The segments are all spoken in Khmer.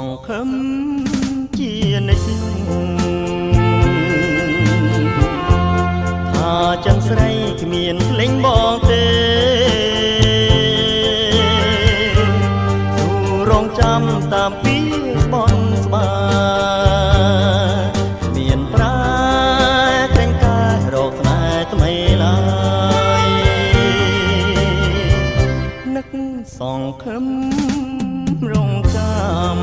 ងខឹមជានិច្ចថាចិនស្រីគ្មានភ្លេងបងទេស៊ូរងចាំតាមពីស្បន់ស្បាមានប្រាតែងកាយរកស្នេហ៍ថ្មីឡើយនឹកសងខឹមរងចាំ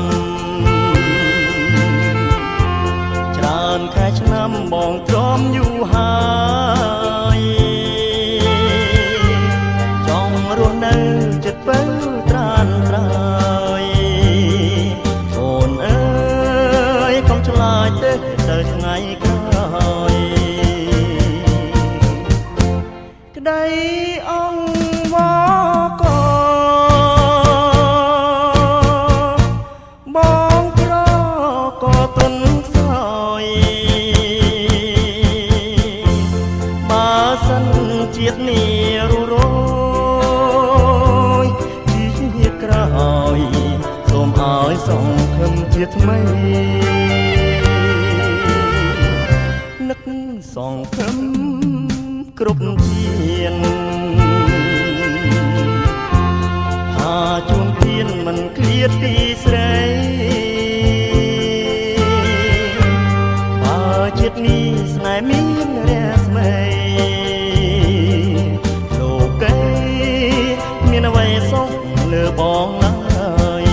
ច្រើនខែឆ្នាំបងទ្រាំយូរហើយចង់រស់នៅចិត្តពៅត្រានត្រើយអូនអើយកុំឆ្លាយទេទៅថ្ងៃក្រោយក្តីអង្វរបងក្រក៏ទុនខ្សោយបើសិនជាតិនេះរស់រយជាតិក្រោយសូមឲ្យសងខឹមជាថ្មីនឹកសងខឹមគ្រប់ជាតិថាជួនទៀនមិនឃ្លាតទីស្រីបើជាតិនេះស្នេហ៍មានរស្មីលោកឯងមានអ្វីសោះលើបងឡើយ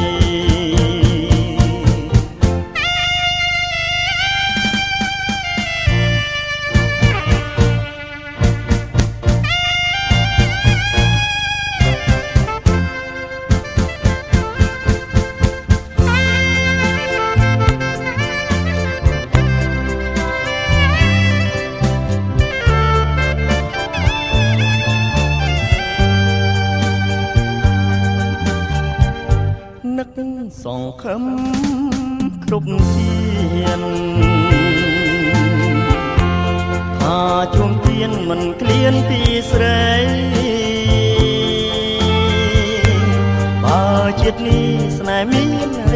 នឹកសងខឹមគ្រប់ជាតិថាជួនទៀនមិនក្លៀនពីស្រីបើជាតិនេះស្នេហ៍មានរ